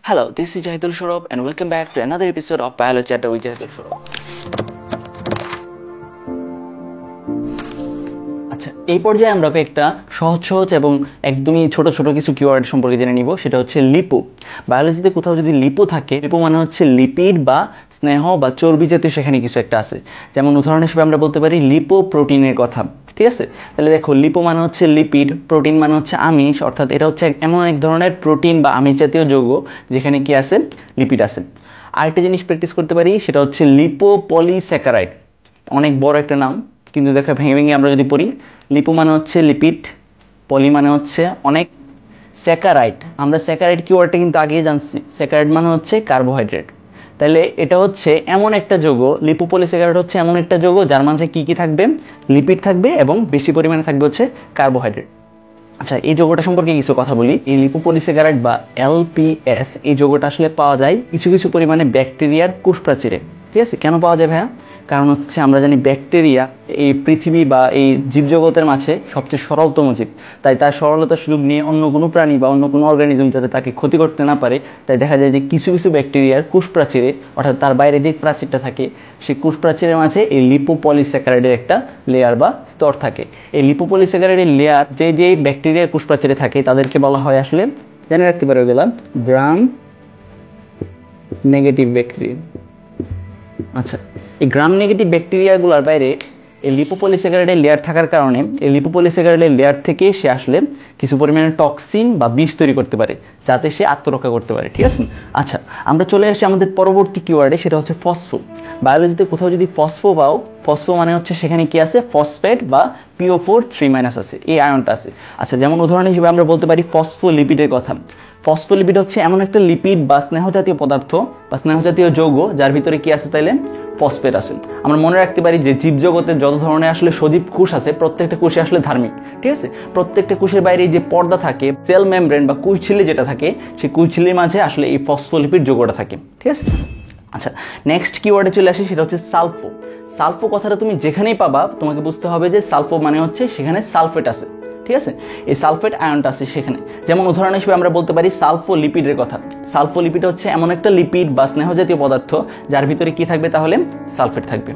Hello, this is Jahidul Shorob and welcome back to another episode of Biology Chatter with Jahidul Shorob. আচ্ছা, এই পর্যায়ে আমরা একটা সহজ এবং একদমই ছোট ছোট কিছু কিওয়ার্ড সম্পর্কে জেনে নিব। সেটা হচ্ছে লিপো। বায়োলজিতে কোথাও যদি লিপো থাকে, লিপো মানে হচ্ছে লিপিড বা স্নেহ বা চর্বি জাতীয় সেখানে কিছু একটা আছে। যেমন উদাহরণ হিসেবে আমরা বলতে পারি লিপো প্রোটিনের কথা। ঠিক আছে, তাহলে দেখো লিপো মানে হচ্ছে লিপিড, প্রোটিন মানে হচ্ছে আমিষ, অর্থাৎ এটা হচ্ছে এমন এক ধরনের প্রোটিন বা আমিষ জাতীয় যৌগ যেখানে কি আছে, লিপিড আছে। আরেকটা জিনিস প্র্যাকটিস করতে পারি, সেটা হচ্ছে লিপো পলিস্যাকারাইড। অনেক বড় একটা নাম, কিন্তু দেখো ভেঙে ভেঙে আমরা যদি পড়ি, লিপো মানে হচ্ছে লিপিড, পলি মানে হচ্ছে অনেক, স্যাকারাইড, আমরা স্যাকারাইড কিওয়ার্ডটা কিন্তু আগেই জানছি। স্যাকারাইড মানে হচ্ছে কার্বোহাইড্রেট। তাহলে এটা হচ্ছে এমন একটা যৌগ, লিপোপলিস্যাকারাইড হচ্ছে এমন একটা যৌগ যার মাঝে কি কি থাকবে, লিপিড থাকবে এবং বেশি পরিমাণে থাকবে হচ্ছে কার্বোহাইড্রেট। আচ্ছা, এই যৌগটা সম্পর্কে কিছু কথা বলি। এই লিপোপলিস্যাকারাইড বা এলপিএস এই যৌগটা আসলে পাওয়া যায় কিছু কিছু পরিমাণে ব্যাকটেরিয়ার কোষপ্রাচীরে। ঠিক আছে, কেন পাওয়া যায় ভাইয়া? কারণ হচ্ছে আমরা জানি ব্যাকটেরিয়া এই পৃথিবী বা এই জীবজগতের মাঝে সবচেয়ে সরলতম জীব। তাই তার সরলতার সুযোগ নিয়ে অন্য কোনো প্রাণী বা অন্য কোনো অর্গানিজম যাতে তাকে ক্ষতি করতে না পারে, তাই দেখা যায় যে কিছু কিছু ব্যাকটেরিয়ার কোষপ্রাচীরে, অর্থাৎ তার বাইরে যে প্রাচীরটা থাকে সেই কোষপ্রাচীরের মাঝে এই লিপোপলিস্যাকারাইডের একটা লেয়ার বা স্তর থাকে। এই লিপোপলিস্যাকারাইডের লেয়ার যে যে ব্যাকটেরিয়ার কোষপ্রাচীরে থাকে তাদেরকে বলা হয় আসলে, জেনে রাখতে পারো গেলাম, গ্রাম নেগেটিভ ব্যাকটেরিয়া। আচ্ছা, এই গ্রাম নেগেটিভ ব্যাকটেরিয়াগুলোর বাইরে এই লিপোপলিস্যাকারাইডের লেয়ার থাকার কারণে এই লিপোপলিস্যাকারাইডের লেয়ার থেকে সে আসলে কিছু পরিমাণে টক্সিন বা বিষ তৈরি করতে পারে, যাতে সে আত্মরক্ষা করতে পারে। ঠিক আছে, আচ্ছা আমরা চলে আসি আমাদের পরবর্তী কিওয়ার্ডে, সেটা হচ্ছে ফসফো। বায়োলজিতে কোথাও যদি ফসফো পাও, ফসফো মানে হচ্ছে সেখানে কি আছে, ফসফেট বা PO4 3- আছে, এই আয়নটা আছে। আচ্ছা, যেমন উদাহরণ হিসেবে আমরা বলতে পারি ফসফোলিপিডের কথা। ফসফোলিপিড হচ্ছে এমন একটা লিপিড বা স্নেহ জাতীয় পদার্থ বা স্নেহ জাতীয় যৌগ যার ভিতরে কি আছে, তাইলে ফসফেট আছে। আমরা মনে রাখতে পারি যে জীবজগতে যত ধরনের আসলে সজীব কোষ আছে, প্রত্যেকটা কোষে আসলে ধার্মিক। ঠিক আছে, প্রত্যেকটা কোষের বাইরে যে পর্দা থাকে, সেল মেমব্রেন বা কোষঝিল্লি যেটা থাকে, সেই কোষঝিল্লির মাঝে আসলে এই ফসফোলিপিড যৌগটা থাকে। ঠিক আছে, আচ্ছা নেক্সট কিওয়ার্ডে চলে আসি, সেটা হচ্ছে সালফো। সালফো কথাটা তুমি যেখানেই পাবা তোমাকে বুঝতে হবে যে সালফো মানে হচ্ছে সেখানে সালফেট আছে। ঠিক আছে, এই সালফেট আয়নটা আছে সেখানে। যেমন উদাহরণ হিসেবে আমরা বলতে পারি সালফোলিপিডের কথা। সালফোলিপিড হচ্ছে এমন একটা লিপিড বা স্নেহ জাতীয় পদার্থ যার ভিতরে কি থাকবে, তাহলে সালফেট থাকবে।